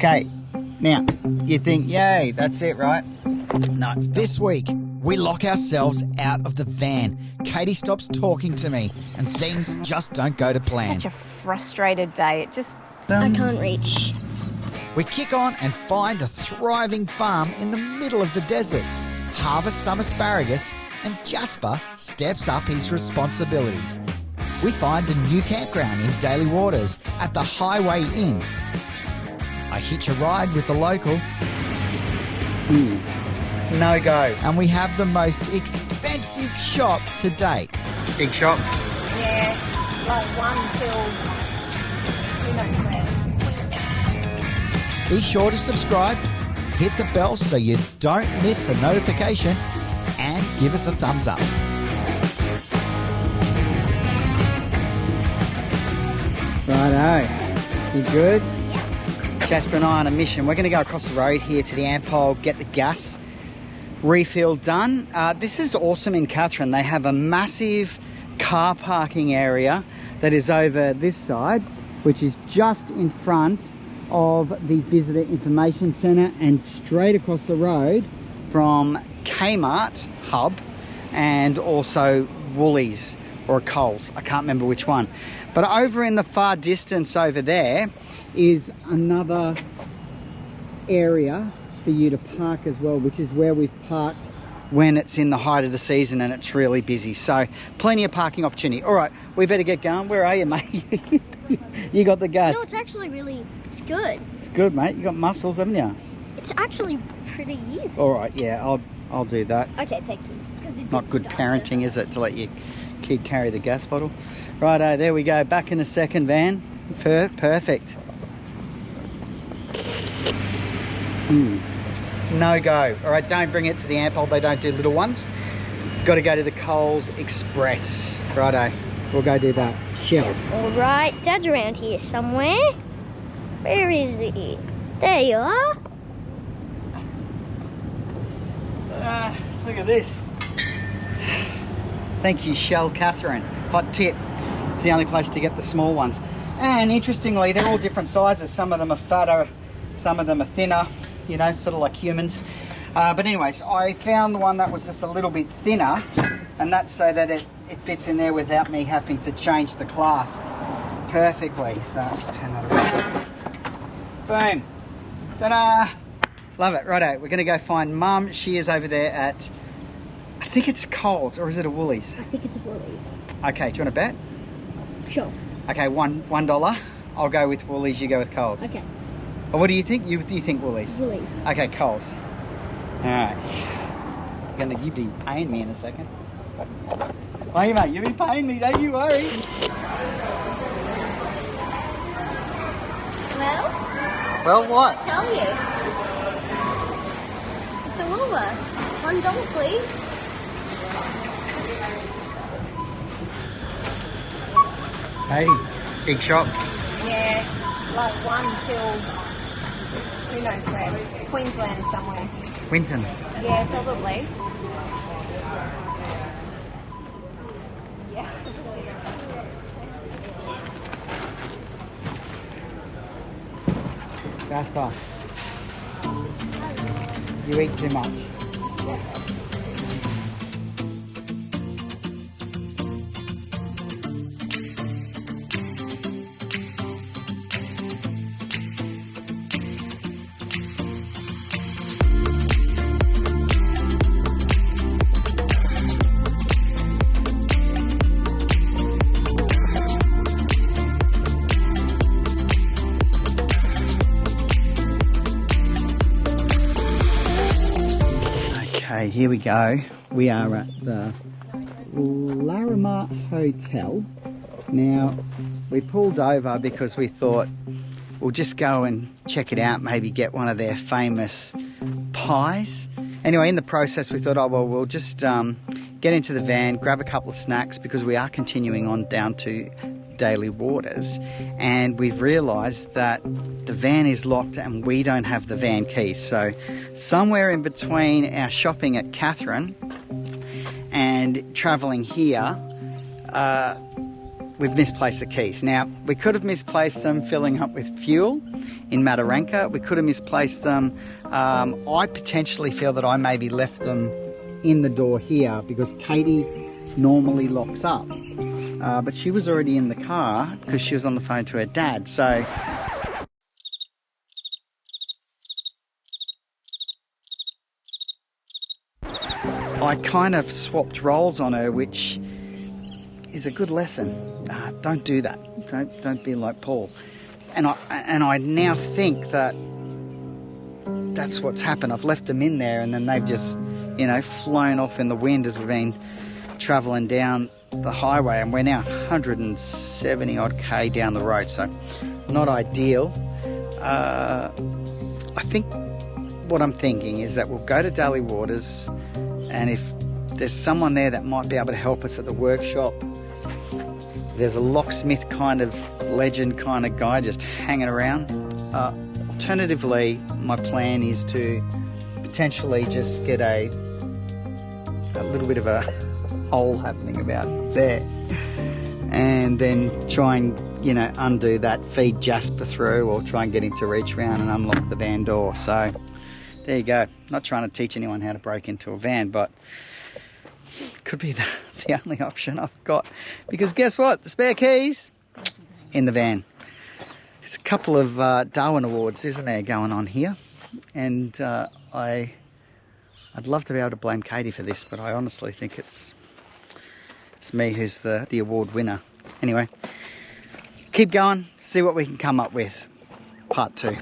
Okay, now, you think, yay, that's it, right? No, it's not. This week, we lock ourselves out of the van. Katie stops talking to me, and things just don't go to plan. Such a frustrated day. It just... I can't reach. We kick on and find a thriving farm in the middle of the desert, harvest some asparagus, and Jasper steps up his responsibilities. We find a new campground in Daly Waters at the Hi-Way Inn. I hitch a ride with the local. No go. And we have the most expensive shop to date. Big shop. Yeah, last one till... Be sure to subscribe, hit the bell so you don't miss a notification, and give us a thumbs up. Righto. You good? Jasper and I on a mission. We're going to go across the road here to the Ampol, get the gas refill done. This is awesome in Katherine. They have a massive car parking area that is over this side, which is just in front of the Visitor Information Centre and straight across the road from Kmart Hub and also Woolies or Coles. I can't remember which one. But over in the far distance over there is another area for you to park as well, which is where we've parked when it's in the height of the season and it's really busy. So plenty of parking opportunity. All right, we better get going. Where are you, mate? You got the gas. No, it's actually really, it's good. It's good, mate. You got muscles, haven't you? It's actually pretty easy. All right, yeah, I'll do that. Okay, thank you. Not good parenting, is it, to let your kid carry the gas bottle? Righto, there we go. Back in the second van. Perfect. No go. All right, don't bring it to the Ampol. They don't do little ones. Got to go to the Coles Express. Righto, we'll go do that. Shell. All right, Dad's around here somewhere. Where is he? There you are. Look at this. Thank you, Shell Katherine. Hot tip. It's the only place to get the small ones. And interestingly, they're all different sizes. Some of them are fatter, some of them are thinner, you know, sort of like humans. But anyways, I found the one that was just a little bit thinner, and that's so that it fits in there without me having to change the clasp perfectly. So I'll just turn that around. Boom. Ta-da! Love it. Righto, we're going to go find Mum. She is over there at, I think it's Coles, or is it a Woolies? I think it's a Woolies. Okay, do you want to bet? Sure. Okay, $1. I'll go with Woolies, you go with Coles. Okay. Or what do you think? You think Woolies? Woolies. Okay, Coles. Alright. You'll be paying me in a second. Hey mate, you'll be paying me, don't you worry. Well, what? I'll tell you. It's a Woolworths. $1, please. Hey, big shop. Yeah, last one till... who knows where. Queensland somewhere. Winton. Yeah, probably. Yeah. Jasper. You eat too much. Okay, here we go. We are at the Larrimah Hotel. Now, we pulled over because we thought we'll just go and check it out, maybe get one of their famous pies. Anyway, in the process, we thought, oh, well, we'll just get into the van, grab a couple of snacks because we are continuing on down to Daly Waters, and we've realised that the van is locked and we don't have the van keys. So somewhere in between our shopping at Katherine and travelling here, we've misplaced the keys. Now, we could have misplaced them filling up with fuel in Mataranka. We could have misplaced them. I potentially feel that I maybe left them in the door here because Katie normally locks up. But she was already in the car because she was on the phone to her dad. So I kind of swapped roles on her, which is a good lesson. Don't do that. Don't be like Paul. And I now think that that's what's happened. I've left them in there, and then they've just, you know, flown off in the wind as we've been travelling down the highway, and we're now 170 odd K down the road, so not ideal. I think what I'm thinking is that we'll go to Daly Waters, and if there's someone there that might be able to help us at the workshop, there's a locksmith kind of legend kind of guy just hanging around. Alternatively, my plan is to potentially just get a little bit of a hole happening about there, and then try and, you know, undo that, feed Jasper through, or try and get him to reach around and unlock the van door. So there you go. Not trying to teach anyone how to break into a van, but could be the only option I've got, because guess what? The spare keys in the van. There's a couple of Darwin Awards, isn't there, going on here, and I'd love to be able to blame Katie for this, but I honestly think it's me who's the award winner. Anyway, keep going, see what we can come up with. Part 2.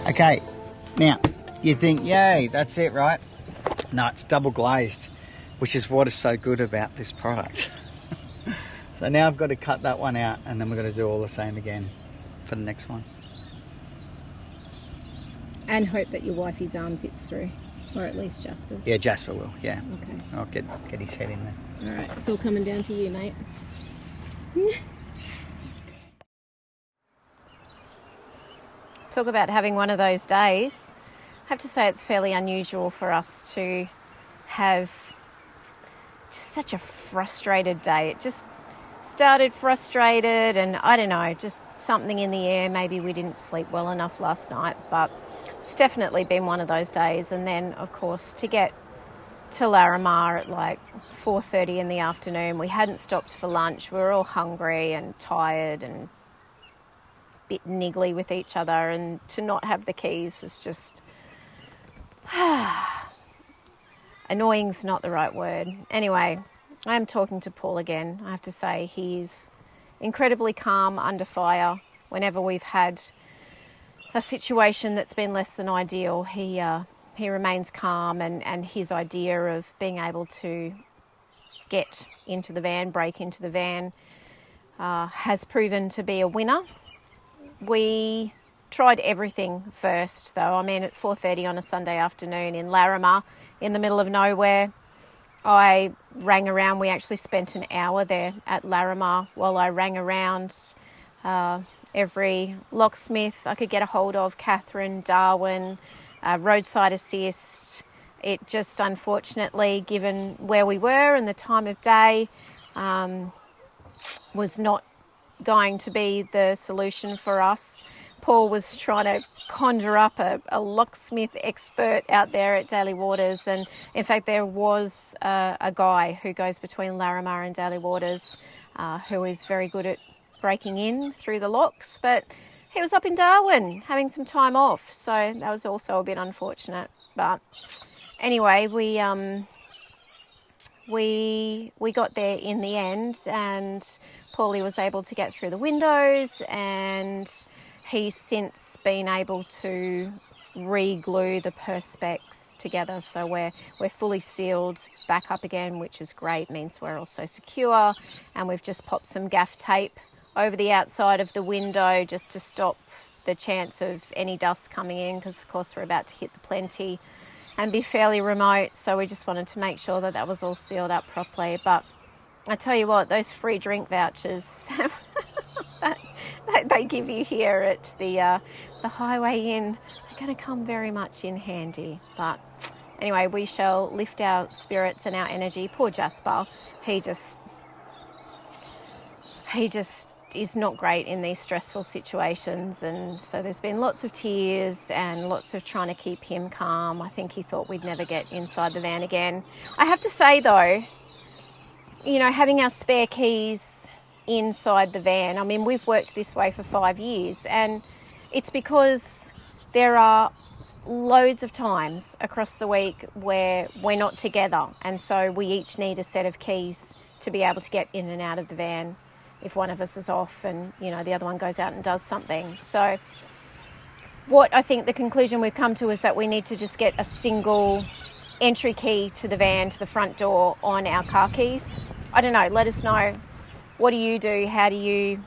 Okay, now you think, yay, that's it, right? No, it's double glazed, which is what is so good about this product. So now I've got to cut that one out, and then we're going to do all the same again for the next one. And hope that your wifey's arm fits through, or at least Jasper's. Yeah, Jasper will, yeah. Okay. I'll get his head in there. All right, it's all coming down to you, mate. Talk about having one of those days. I have to say it's fairly unusual for us to have just such a frustrated day. It just started frustrated, and I don't know, just something in the air. Maybe we didn't sleep well enough last night, but it's definitely been one of those days. And then, of course, to get to Larrimah at like 4:30 in the afternoon, we hadn't stopped for lunch. We were all hungry and tired and bit niggly with each other, and to not have the keys is just annoying's not the right word. Anyway, I am talking to Paul again. I have to say he's incredibly calm under fire. Whenever we've had a situation that's been less than ideal, he remains calm, and his idea of being able to get into the van, break into the van, has proven to be a winner. We tried everything first, though. I mean, at 4:30 on a Sunday afternoon in Larrimah, in the middle of nowhere, I rang around. We actually spent an hour there at Larrimah while I rang around every locksmith I could get a hold of, Katherine, Darwin, roadside assist. It just, unfortunately, given where we were and the time of day, was not going to be the solution for us. Paul was trying to conjure up a locksmith expert out there at Daly Waters, and in fact there was a guy who goes between Larrimah and Daly Waters who is very good at breaking in through the locks, but he was up in Darwin having some time off, so that was also a bit unfortunate. But anyway, we got there in the end, and Paulie was able to get through the windows, and he's since been able to re-glue the perspex together, so we're fully sealed back up again, which is great, means we're also secure. And we've just popped some gaff tape over the outside of the window just to stop the chance of any dust coming in, because of course we're about to hit the plenty and be fairly remote, so we just wanted to make sure that that was all sealed up properly. But I tell you what, those free drink vouchers that they give you here at the Highway Inn are going to come very much in handy. But anyway, we shall lift our spirits and our energy. Poor Jasper, he just is not great in these stressful situations, and so there's been lots of tears and lots of trying to keep him calm. I think he thought we'd never get inside the van again. I have to say though, you know, having our spare keys inside the van, I mean, we've worked this way for 5 years, and it's because there are loads of times across the week where we're not together, and so we each need a set of keys to be able to get in and out of the van if one of us is off and, you know, the other one goes out and does something. So what I think the conclusion we've come to is that we need to just get a single entry key to the van, to the front door, on our car keys. I don't know, let us know. What do you do? How do you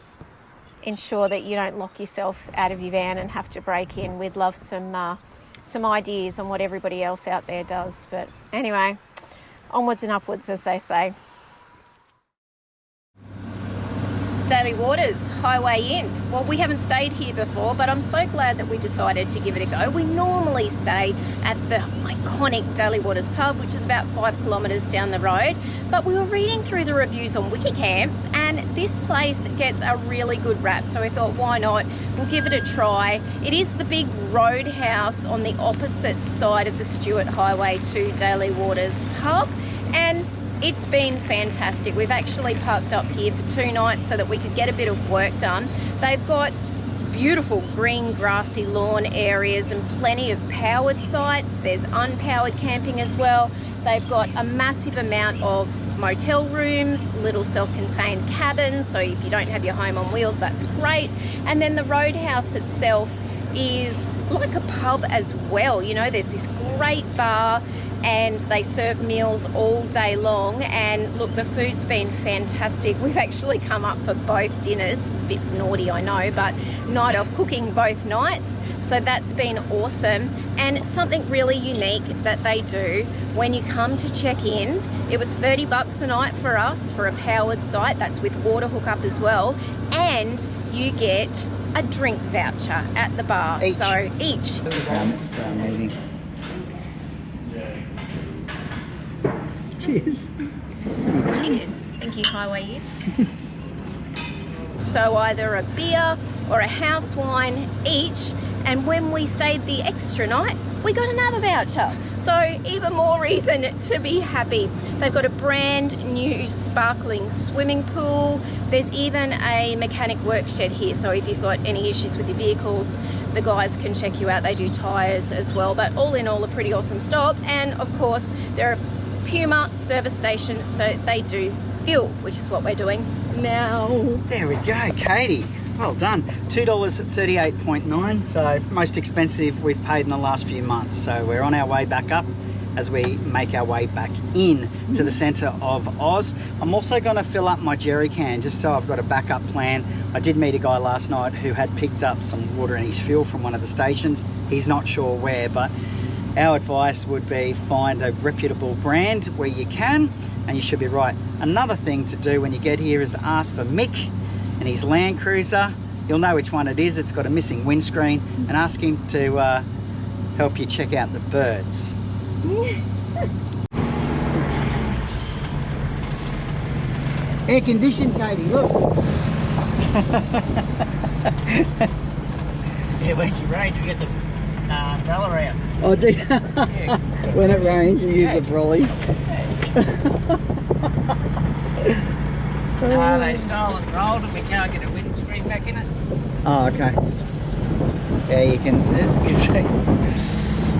ensure that you don't lock yourself out of your van and have to break in? We'd love some ideas on what everybody else out there does. But anyway, onwards and upwards, as they say. Daly Waters Hi-Way Inn. Well, we haven't stayed here before, but I'm so glad that we decided to give it a go. We normally stay at the iconic Daly Waters pub, which is about 5 kilometres down the road, but we were reading through the reviews on Wikicamps, and this place gets a really good rap, so we thought, why not? We'll give it a try. It is the big roadhouse on the opposite side of the Stewart Highway to Daly Waters pub, and it's been fantastic. We've actually parked up here for 2 nights so that we could get a bit of work done. They've got beautiful green grassy lawn areas and plenty of powered sites. There's unpowered camping as well. They've got a massive amount of motel rooms, little self-contained cabins, so if you don't have your home on wheels, that's great. And then the roadhouse itself is like a pub as well. You know, there's this great bar and they serve meals all day long, and look, the food's been fantastic. We've actually come up for both dinners. It's a bit naughty, I know, but night of cooking both nights, so that's been awesome. And something really unique that they do when you come to check in, it was $30 a night for us for a powered site, that's with water hookup as well, and you get a drink voucher at the bar. Each. So each. Cheers. Cheers. Thank you, Highway Inn. So either a beer or a house wine each, and when we stayed the extra night, we got another voucher. So even more reason to be happy. They've got a brand new sparkling swimming pool. There's even a mechanic work shed here, so if you've got any issues with your vehicles, the guys can check you out. They do tyres as well, but all in all, a pretty awesome stop. And of course, they're a Puma service station, so they do fuel, which is what we're doing now. There we go, Katie. Well done. $2.38.9, so most expensive we've paid in the last few months. So we're on our way back up as we make our way back in to the centre of Oz. I'm also going to fill up my jerry can just so I've got a backup plan. I did meet a guy last night who had picked up some water in his fuel from one of the stations. He's not sure where, but our advice would be find a reputable brand where you can, and you should be right. Another thing to do when you get here is ask for Mick and his Land Cruiser. You'll know which one it is. It's got a missing windscreen, and ask him to help you check out the birds. Air conditioned, Katie, look. Yeah, when it rains, we get the umbrella out. Oh, do you? Yeah. When it rains, you use the brolly. No, they stole and rolled and we can't get a windscreen back in it. Oh, okay. Yeah, you can.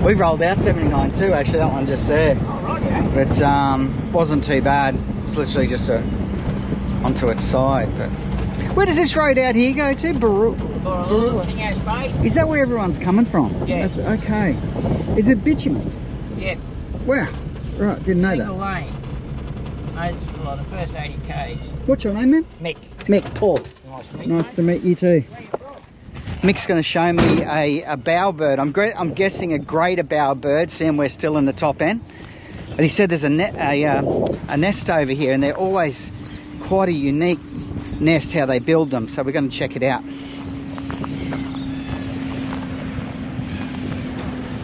We rolled our 79 too, actually, that one just there. Oh, right, yeah. But wasn't too bad. It's literally just onto its side. But where does this road out here go to? For a little thing as bait. Is that where everyone's coming from? Yeah. That's okay. Is it bitumen? Yeah. Wow. Right, didn't know Single that. lane. Made for the first 80 k's. What's your name, man? Mick. Mick, Paul. Nice to meet Nice to meet you too. Mick's going to show me a bowerbird. I'm guessing a greater bowerbird, seeing we're still in the top end. But he said there's a nest over here, and they're always quite a unique nest how they build them. So we're going to check it out.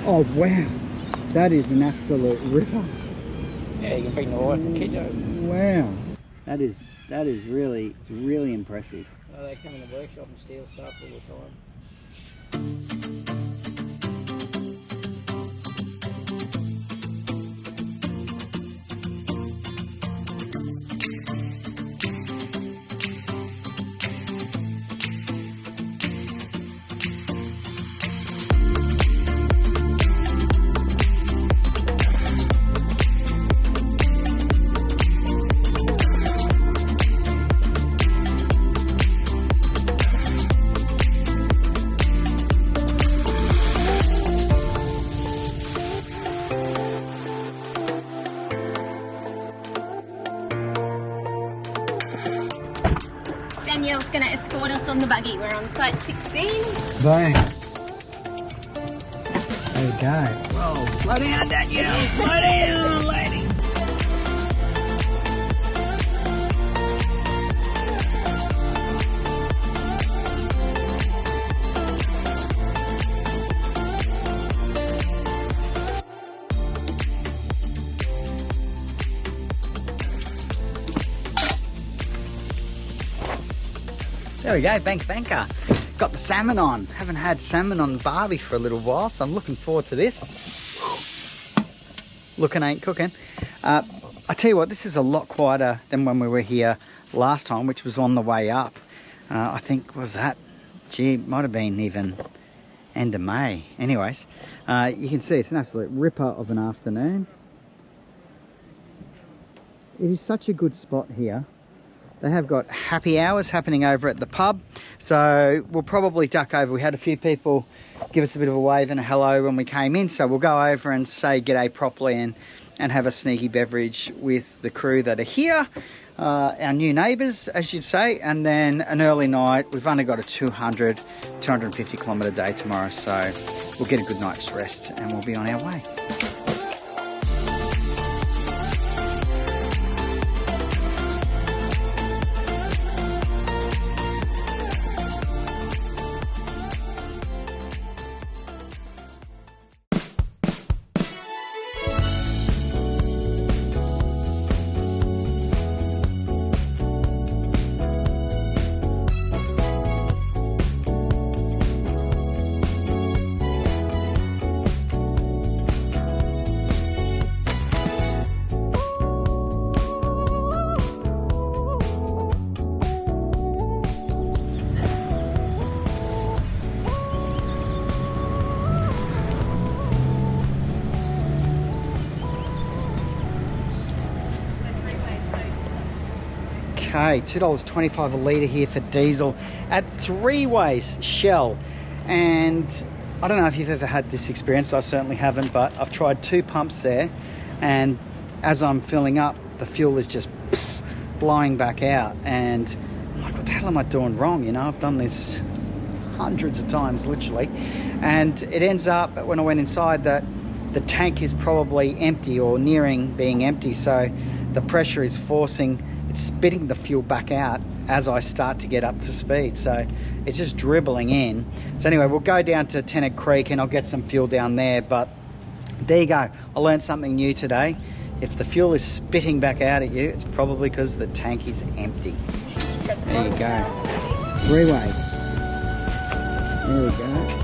Oh wow, that is an absolute ripper. Yeah, you can bring the wife and kids over. Wow, that is really impressive. Well, they come in the workshop and steal stuff all the time. Danielle's going to escort us on the buggy. We're on site 16. Boom. There you go. Whoa, slow down, Danielle. Slow down, lady. There we go, bank banker. Got the salmon on. Haven't had salmon on the barbie for a little while, so I'm looking forward to this. Looking ain't cooking. I tell you what, this is a lot quieter than when we were here last time, which was on the way up. I think, was that? Gee, it might have been even end of May. Anyways, you can see it's an absolute ripper of an afternoon. It is such a good spot here. They have got happy hours happening over at the pub, so we'll probably duck over. We had a few people give us a bit of a wave and a hello when we came in, so we'll go over and say g'day properly and have a sneaky beverage with the crew that are here, our new neighbours, as you'd say, and then an early night. We've only got a 250 kilometre day tomorrow, so we'll get a good night's rest and we'll be on our way. Okay, $2.25 a litre here for diesel at Three Ways Shell. And I don't know if you've ever had this experience. I certainly haven't, but I've tried 2 pumps there, and as I'm filling up, the fuel is just blowing back out, and I'm like, what the hell am I doing wrong? You know, I've done this hundreds of times, literally, and it ends up, when I went inside, that the tank is probably empty or nearing being empty, so the pressure is spitting the fuel back out as I start to get up to speed, so it's just dribbling in. So anyway, we'll go down to Tennant Creek and I'll get some fuel down there. But there you go, I learned something new today. If the fuel is spitting back out at you, it's probably because the tank is empty. There you go, 3 ways. There we go.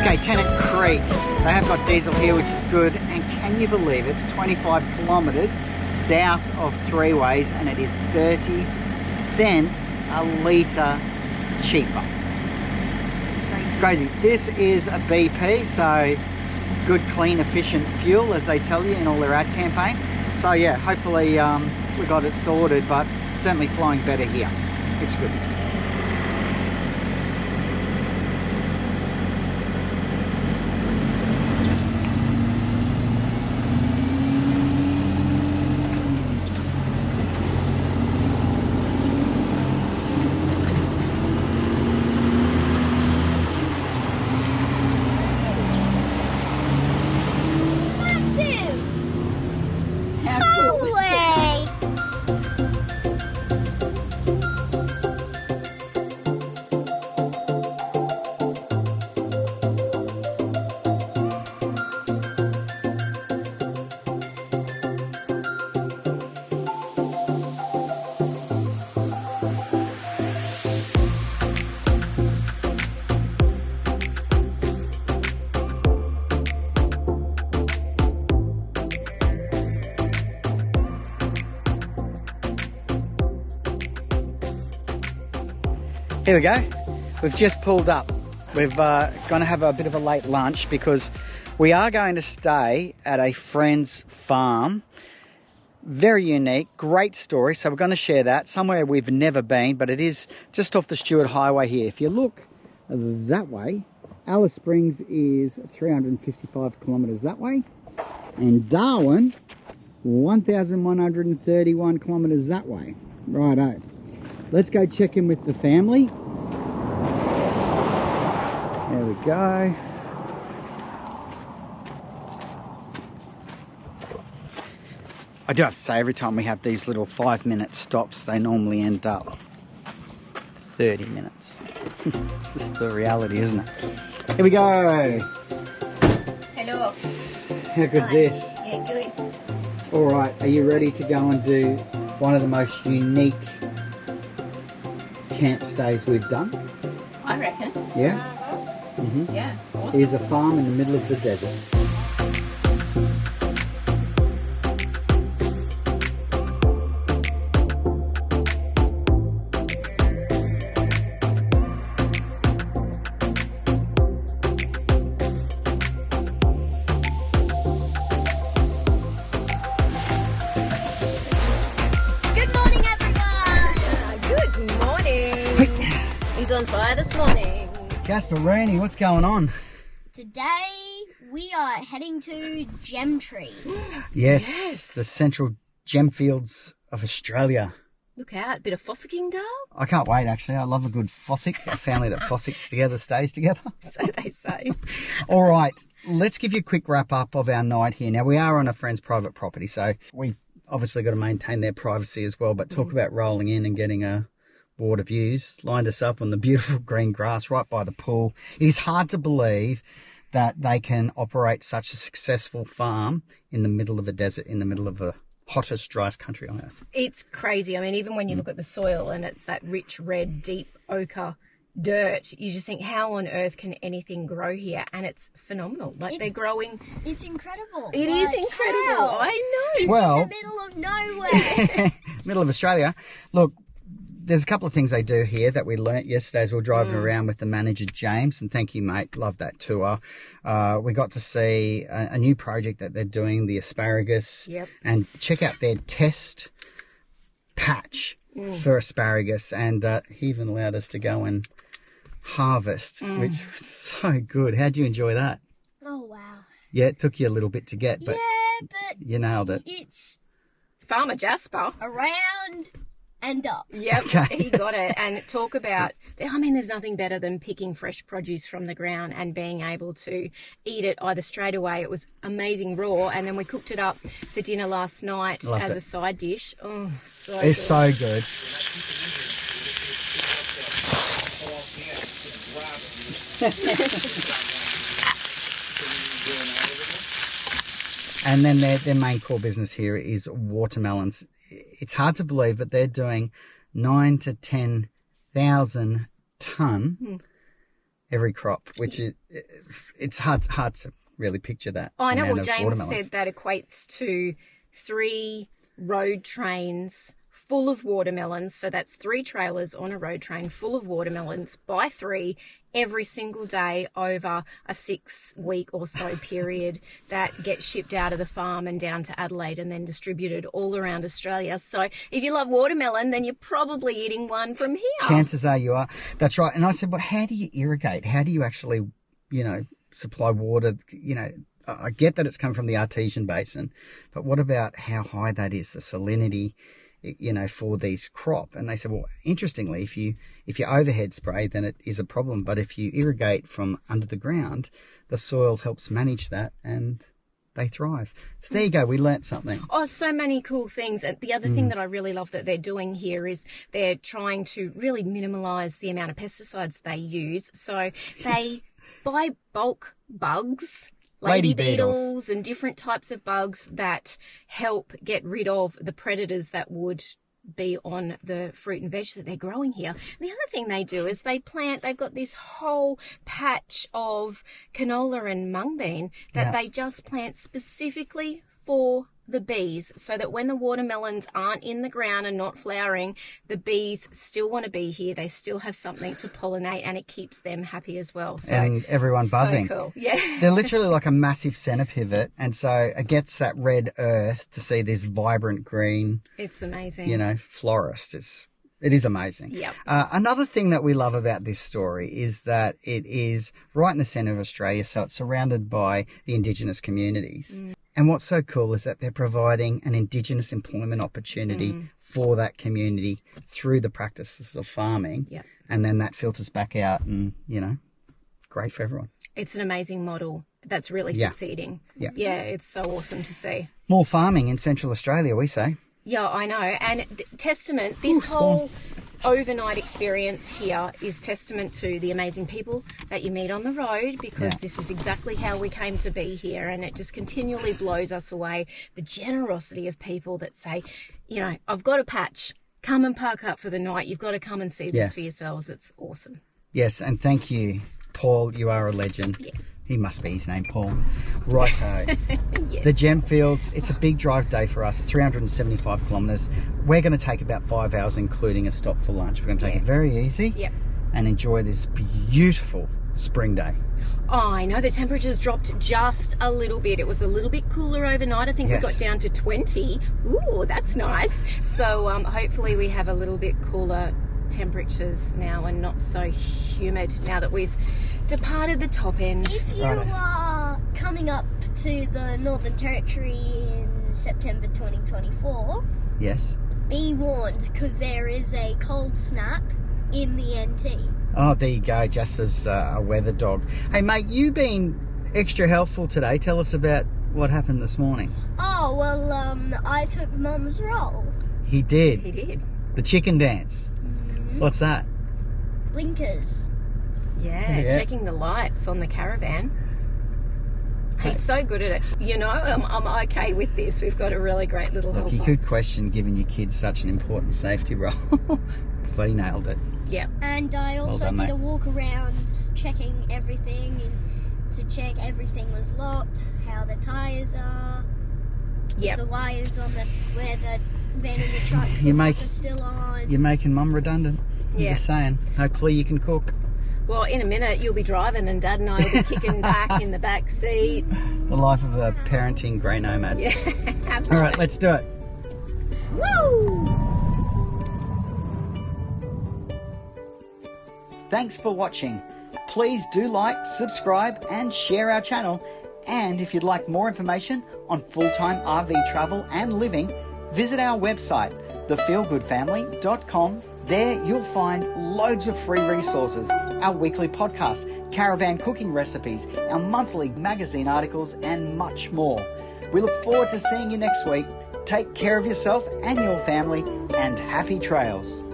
Okay, Tennant Creek. They have got diesel here, which is good. And can you believe it's 25 kilometres south of Three Ways, and it is 30 cents a litre cheaper. It's crazy. This is a BP, so good, clean, efficient fuel, as they tell you in all their ad campaign. So yeah, hopefully we got it sorted, but certainly flowing better here. It's good. Here we go. We've just pulled up. We're going to have a bit of a late lunch because we are going to stay at a friend's farm. Very unique, great story. So we're going to share that. Somewhere we've never been, but it is just off the Stuart Highway here. If you look that way, Alice Springs is 355 kilometres that way. And Darwin, 1,131 kilometres that way. Righto. Let's go check in with the family. There we go. I do have to say, every time we have these little 5-minute stops, they normally end up 30 minutes. It's just the reality, isn't it? Here we go. Hello. How good's this? Yeah, good. All right, are you ready to go and do one of the most unique camp stays we've done? I reckon. Yeah? Mm-hmm. Yeah, awesome. Here's a farm in the middle of the desert. On fire this morning. Jasper, Rainey, what's going on? Today we are heading to Gemtree. Yes, the central Gemfields of Australia. Look out, bit of fossicking, Dale. I can't wait, actually. I love a good fossick. A family that fossicks together stays together. So they say. All right, let's give you a quick wrap up of our night here. Now, we are on a friend's private property, so we've obviously got to maintain their privacy as well, but talk about rolling in and getting a water views. Lined us up on the beautiful green grass right by the pool. It is hard to believe that they can operate such a successful farm in the middle of a desert, in the middle of the hottest, driest country on earth. It's crazy. I mean, even when you look at the soil and it's that rich red, deep ochre dirt, you just think, how on earth can anything grow here? And it's phenomenal. Like, they're growing. It's incredible. It is incredible. How? I know. Well, in the middle of nowhere. middle of Australia. Look, there's a couple of things they do here that we learnt yesterday as we were driving around with the manager, James, and thank you, mate. Love that tour. We got to see a new project that they're doing, the asparagus, and check out their test patch for asparagus. And he even allowed us to go and harvest, which was so good. How'd you enjoy that? Oh, wow. Yeah, it took you a little bit to get, but, but you nailed it. It's Farmer Jasper. around and up. Yep, Okay. he got it. And talk about, I mean, there's nothing better than picking fresh produce from the ground and being able to eat it either straight away. It was amazing raw. And then we cooked it up for dinner last night Loved as it. a side dish. Oh, so It's good. so good. And then their main core business here is watermelons. It's hard to believe, but they're doing 9,000 to 10,000 tonne every crop, which is it's hard to really picture that. Oh, I know. amount Well, of James watermelons. said that equates to 3 road trains full of watermelons. So that's 3 trailers on a road train full of watermelons by 3 every single day over a 6-week or so period that get shipped out of the farm and down to Adelaide and then distributed all around Australia. So if you love watermelon, then you're probably eating one from here. Chances are you are. That's right. And I said, well, how do you irrigate? How do you actually, supply water? I get that it's come from the artesian basin, but what about how high that is, the salinity, for these crop? And they said, well, interestingly, if you overhead spray, then it is a problem. But if you irrigate from under the ground, the soil helps manage that and they thrive. So there you go. We learnt something. Oh, so many cool things. And the other thing that I really love that they're doing here is they're trying to really minimise the amount of pesticides they use. So they buy bulk bugs, lady beetles and different types of bugs that help get rid of the predators that would be on the fruit and veg that they're growing here. The other thing they do is they've got this whole patch of canola and mung bean that they just plant specifically for the bees, so that when the watermelons aren't in the ground and not flowering, the bees still want to be here. They still have something to pollinate, and it keeps them happy as well. So, and everyone buzzing. So cool. Yeah. They're literally like a massive centre pivot, and so it gets that red earth to see this vibrant green. It's amazing. Florist. It is amazing. Yep. Another thing that we love about this story is that it is right in the centre of Australia, so it's surrounded by the Indigenous communities. And what's so cool is that they're providing an Indigenous employment opportunity for that community through the practices of farming. Yep. And then that filters back out and, great for everyone. It's an amazing model that's really succeeding. Yeah. Yeah, it's so awesome to see. More farming in Central Australia, we say. Yeah, I know. And testament, this whole overnight experience here is testament to the amazing people that you meet on the road, because this is exactly how we came to be here, and it just continually blows us away, the generosity of people that say, I've got a patch, come and park up for the night, you've got to come and see this for yourselves. It's awesome. Yes, and thank you, Paul. You are a legend. Yeah. He must be his name, Paul. Righto. Yes. The Gemfields, it's a big drive day for us. It's 375 kilometres. We're going to take about 5 hours, including a stop for lunch. We're going to take it very easy and enjoy this beautiful spring day. Oh, I know. The temperature's dropped just a little bit. It was a little bit cooler overnight. I think we got down to 20. Ooh, that's nice. So hopefully we have a little bit cooler temperatures now and not so humid now that we've departed the top end. If you are coming up to the Northern Territory in September 2024, be warned, because there is a cold snap in the NT. Oh, there you go. Jasper's a weather dog. Hey, mate, you've been extra helpful today. Tell us about what happened this morning. Oh, well, I took Mum's role. He did. He did. The chicken dance. What's that? Blinkers. Yeah, checking the lights on the caravan. He's so good at it. I'm okay with this. We've got a really great little helper. You could question giving your kids such an important safety role, but he nailed it. Yeah. And I also did a walk around checking everything, and to check everything was locked, how the tyres are, the wires on where the van and the truck are still on. You're making Mum redundant. I'm just saying. Hopefully you can cook. Well, in a minute you'll be driving and Dad and I will be kicking back in the back seat. The life of a parenting grey nomad. Yeah. All right, let's do it. Woo! Thanks for watching. Please do like, subscribe and share our channel. And if you'd like more information on full-time RV travel and living, visit our website, thefeelgoodfamily.com. There you'll find loads of free resources, our weekly podcast, caravan cooking recipes, our monthly magazine articles and much more. We look forward to seeing you next week. Take care of yourself and your family, and happy trails.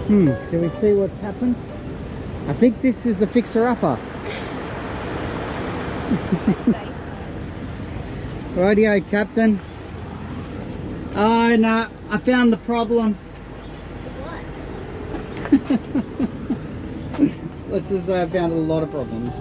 Shall we see what's happened? I think this is a fixer-upper. Rightio, Captain. Oh, no, I found the problem. What? Let's just say I found a lot of problems.